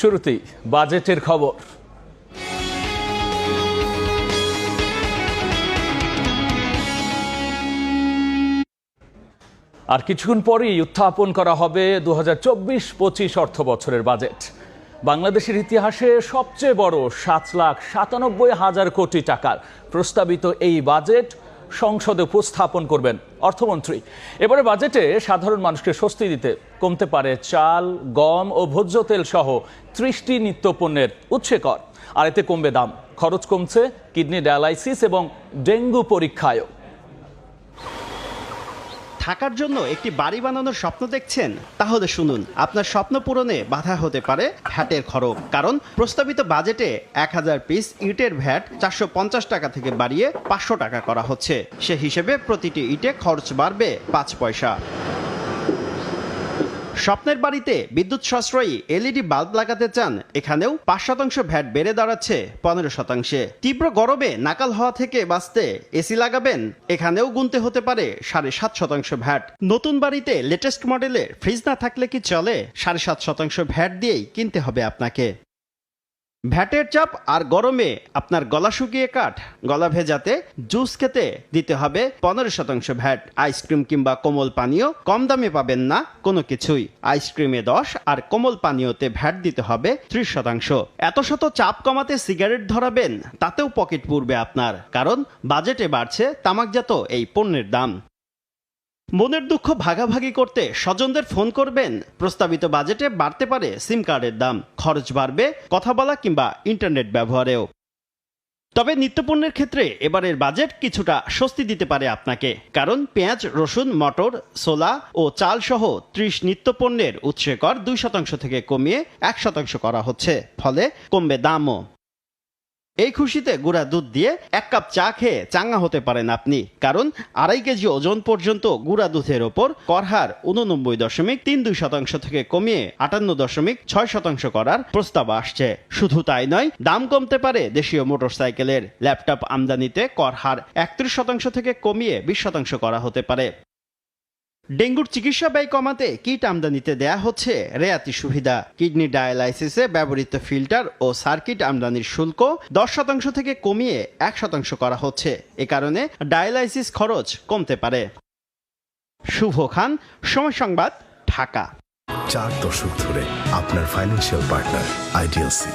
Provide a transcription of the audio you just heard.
শুরুতেই বাজেটের খবর। আর কিছুক্ষণ পরেই উত্থাপন করা হবে 2024-25 অর্থ বছরের বাজেট। বাংলাদেশের ইতিহাসে সবচেয়ে বড় 7,97,000 কোটি টাকার প্রস্তাবিত এই বাজেট সংসদে উপস্থাপন করবেন অর্থমন্ত্রী। এবারে বাজেটে সাধারণ মানুষকে স্বস্তি দিতে কমতে পারে চাল, গম ও ভোজ্য তেল সহ 30টি নিত্যপণ্যের উৎসে কর। আর এতে কমবে দাম, খরচ কমছে কিডনি ডায়ালাইসিস এবং ডেঙ্গু পরীক্ষায়ও। থাকার জন্য একটি বাড়ি বানানোর স্বপ্ন দেখছেন? তাহলে শুনুন, আপনার স্বপ্ন পূরণে বাধা হতে পারে ভ্যাটের খরচ। কারণ প্রস্তাবিত বাজেটে 1000 পিস ইটের ভ্যাট 450 টাকা থেকে বাড়িয়ে 500 টাকা করা হচ্ছে। সে হিসেবে প্রতিটি ইটে খরচ বাড়বে 5 পয়সা। স্বপ্নের বাড়িতে বিদ্যুৎ সাশ্রয়ী এলইডি বাল্ব লাগাতে চান? এখানেও 5% ভ্যাট বেড়ে দাঁড়াচ্ছে 15%। তীব্র গরমে নাকাল হওয়া থেকে বাঁচতে এসি লাগাবেন? এখানেও গুনতে হতে পারে 7.5% ভ্যাট। নতুন বাড়িতে লেটেস্ট মডেলের ফ্রিজ না থাকলে কি চলে? 7.5% ভ্যাট দিয়েই কিনতে হবে আপনাকে। ভ্যাটের চাপ আর গরমে আপনার গলা শুকিয়ে কাঠ। গলা ভেজাতে জুস খেতে দিতে হবে 15% ভ্যাট। আইসক্রিম কিংবা কোমল পানীয় কম দামে পাবেন না কোনো কিছুই। আইসক্রিমে 10 আর কোমল পানীয়তে ভ্যাট দিতে হবে 30%। এত শত চাপ কমাতে সিগারেট ধরাবেন? তাতেও পকেট পুড়বে আপনার, কারণ বাজেটে বাড়ছে তামাকজাত এই পণ্যের দাম। মনের দুঃখ ভাগাভাগি করতে স্বজনদের ফোন করবেন? প্রস্তাবিত বাজেটে বাড়তে পারে সিম কার্ডের দাম, খরচ বাড়বে কথা বলা কিংবা ইন্টারনেট ব্যবহারেও। তবে নিত্যপণ্যের ক্ষেত্রে এবারের বাজেট কিছুটা স্বস্তি দিতে পারে আপনাকে, কারণ পেঁয়াজ, রসুন, মটর, ছোলা ও চাল সহ 30 নিত্যপণ্যের উৎসে কর 2% থেকে কমিয়ে 1% করা হচ্ছে, ফলে কমবে দামও। এই খুশিতে গুঁড়া দুধ দিয়ে 1 কাপ চা খেয়ে চাঙ্গা হতে পারেন আপনি, কারণ 2.5 কেজি ওজন পর্যন্ত গুঁড়া দুধের ওপর কর হার 89.32% থেকে কমিয়ে 58.6% করার প্রস্তাব আসছে। শুধু তাই নয়, দাম কমতে পারে দেশীয় মোটরসাইকেলের। ল্যাপটপ আমদানিতে কর হার 31% থেকে কমিয়ে 20% করা হতে পারে। ডেঙ্গুর চিকিৎসা ব্যয় কমাতে কিট আমদানিতে দেয়া হচ্ছে রেয়াতি সুবিধা। কিডনি ডায়ালাইসিসে ব্যবহৃত ফিল্টার ও সার্কিট আমদানির শুল্ক 10% থেকে কমিয়ে 1% করা হচ্ছে। এ কারণে ডায়ালাইসিস খরচ কমতে পারে। শুভ খান, সময় সংবাদ, ঢাকা। 4 দশক ধরে আপনার ফাইন্যান্সিয়াল পার্টনার আইডিএলসি।